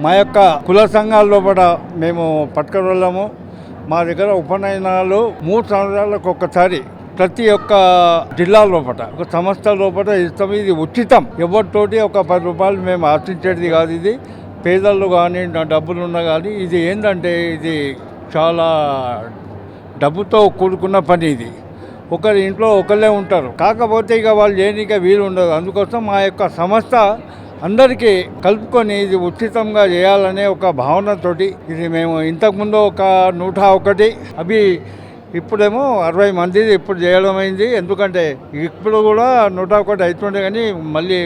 మా యొక్క కుల సంఘాల లోపల మేము పట్టుకువెళ్ళాము. మా దగ్గర ఉపనయనాలు 3 సంవత్సరాలకు ఒక్కసారి ప్రతి ఒక్క జిల్లా లోపల ఒక సంస్థ లోపల ఇస్తాం. ఇది ఉచితం. ఎవరితోటి ఒక 10 రూపాయలు మేము ఆశించేది కాదు. ఇది పేదలు కానీ డబ్బులు ఉన్నా కానీ ఇది ఏంటంటే ఇది చాలా డబ్బుతో కూడుకున్న పని. ఇది ఒకరి ఇంట్లో ఒకళ్ళే ఉంటారు. కాకపోతే ఇక వాళ్ళు చేయడానికి వీలు ఉండదు. అందుకోసం మా యొక్క సంస్థ అందరికీ కలుపుకొని ఇది ఉచితంగా చేయాలనే ఒక భావనతోటి ఇది మేము ఇంతకుముందు ఒక 101 అవి ఇప్పుడేమో 60 మంది ఇప్పుడు చేయడం అయింది. ఎందుకంటే ఇప్పుడు కూడా 101 అవుతుండే కానీ మళ్ళీ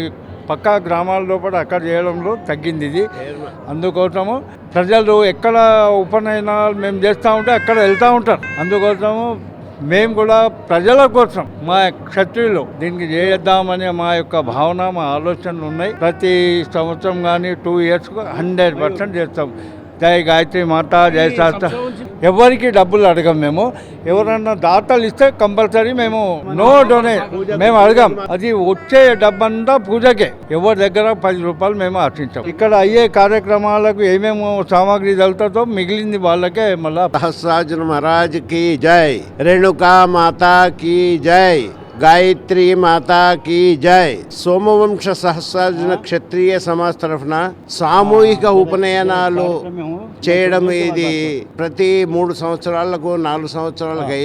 పక్కా గ్రామాల లోపల అక్కడ చేయడంలో తగ్గింది ఇది. అందుకోసము ప్రజలు ఎక్కడ ఉపనయనాలు మేము చేస్తూ ఉంటే అక్కడ వెళ్తూ ఉంటారు. అందుకోసము మేము కూడా ప్రజల కోసం మా క్షత్రియులు దీనికి చేద్దామనే మా యొక్క భావన, మా ఆలోచనలు ఉన్నాయి. ప్రతి సంవత్సరం కానీ 2 ఇయర్స్కు 100% చేస్తాం. జై గాయత్రి మాత, జై శాస్త్ర. ఎవరికి డబ్బులు అడగం. మేము ఎవరన్నా దాతలు ఇస్తే కంపల్సరీ మేము నో డొనేట్ మేము అడగం. అది వచ్చే డబ్బంతా పూజకే. ఎవరి దగ్గర 10 రూపాయలు మేము ఆశించాం. ఇక్కడ అయ్యే కార్యక్రమాలకు ఏమేమో సామాగ్రి చల్లుతుందో మిగిలింది వాళ్ళకే. మళ్ళా సహస్రార్జున మహారాజ్ की जय, रेणुका माता की जय, గాయత్రి మాతా की जय. సోమవంశ సహస్రార్జున క్షత్రియ సమాజ్ తరఫున సామూహిక ఉపనయనాలు చేయడం ఇది ప్రతి 3 సంవత్సరాలకు 4 సంవత్సరాలకు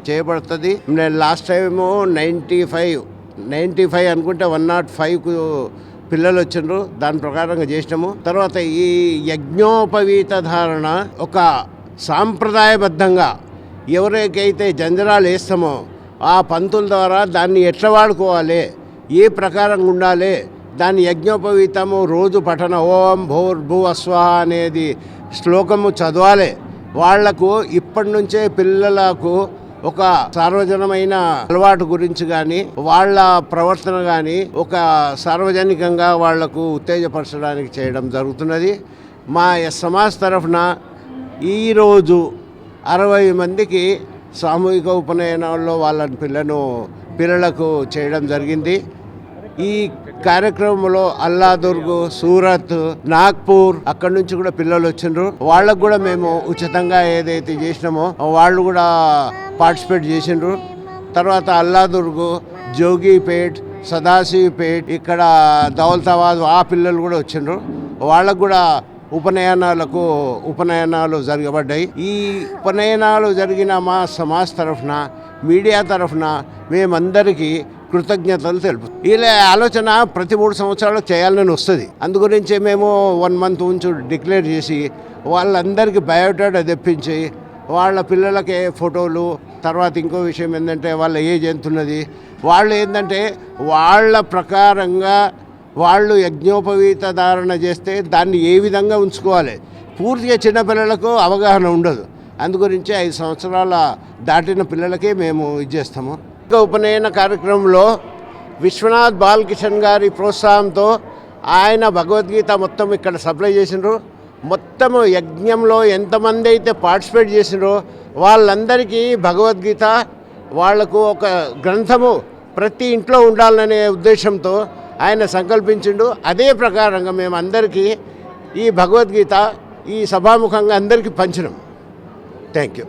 చేయబడుతుంది. నేను లాస్ట్ టైము 95 అనుకుంటే 105కు పిల్లలు వచ్చిండ్రు. దాని ప్రకారంగా చేసినాము. తర్వాత ఈ యజ్ఞోపవీత ధారణ ఒక సాంప్రదాయబద్ధంగా ఎవరికైతే జంజరాలు వేస్తామో ఆ పంతుల ద్వారా దాన్ని ఎట్లా వాడుకోవాలి, ఏ ప్రకారంగా ఉండాలి, దాని యజ్ఞోపవీతము రోజు పఠన ఓం భూర్భువస్వహ అనేది శ్లోకము చదవాలి. వాళ్లకు ఇప్పటి నుంచే పిల్లలకు ఒక సార్వజనమైన అలవాటు గురించి కానీ వాళ్ళ ప్రవర్తన కానీ ఒక సార్వజనికంగా వాళ్లకు ఉత్తేజపరచడానికి చేయడం జరుగుతున్నది. మా సమాజ్ తరఫున ఈరోజు 60 మందికి సామూహిక ఉపనయనాల్లో వాళ్ళ పిల్లలకు చేయడం జరిగింది. ఈ కార్యక్రమంలో అల్లాదుర్గ్, సూరత్, నాగ్పూర్ అక్కడి నుంచి కూడా పిల్లలు వచ్చిండ్రు. వాళ్ళకు కూడా మేము ఉచితంగా ఏదైతే చేసినామో వాళ్ళు కూడా పార్టిసిపేట్ చేసిండ్రు. తర్వాత అల్లాదుర్గ్, జోగిపేట్, సదాశివపేట్, ఇక్కడ దౌలతాబాద్ ఆ పిల్లలు కూడా వచ్చిండ్రు. వాళ్ళకు కూడా ఉపనయనాలు జరగబడ్డాయి. ఈ ఉపనయనాలు జరిగిన మా సమాజ్ తరఫున, మీడియా తరఫున మేమందరికీ కృతజ్ఞతలు తెలుపు. ఇలా ఆలోచన ప్రతి 3 సంవత్సరాలు చేయాలని వస్తుంది. అందుగురించి మేము 1 మంత్ ఉంచి డిక్లేర్ చేసి వాళ్ళందరికీ బయోడేటా తెప్పించి వాళ్ళ పిల్లలకే ఫోటోలు, తర్వాత ఇంకో విషయం ఏంటంటే వాళ్ళ ఏజ్ ఎంత ఉన్నది, వాళ్ళు ఏంటంటే వాళ్ళ ప్రకారంగా వాళ్ళు యజ్ఞోపవీత ధారణ చేస్తే దాన్ని ఏ విధంగా ఉంచుకోవాలి, పూర్తిగా చిన్నపిల్లలకు అవగాహన ఉండదు. అందుగురించి 5 సంవత్సరాల దాటిన పిల్లలకే మేము ఇచ్చేస్తాము. ఉపనయన కార్యక్రమంలో విశ్వనాథ్ బాలకిషన్ గారి ప్రోత్సాహంతో ఆయన భగవద్గీత మొత్తం ఇక్కడ సప్లై చేసినారు. మొత్తము యజ్ఞంలో ఎంతమంది అయితే పార్టిసిపేట్ చేసినారో వాళ్ళందరికీ భగవద్గీత వాళ్లకు ఒక గ్రంథము ప్రతి ఇంట్లో ఉండాలనే ఉద్దేశంతో ఆయన సంకల్పించిండు. అదే ప్రకారంగా మేము అందరికీ ఈ భగవద్గీత ఈ సభాముఖంగా అందరికీ పంచినాం. Thank you.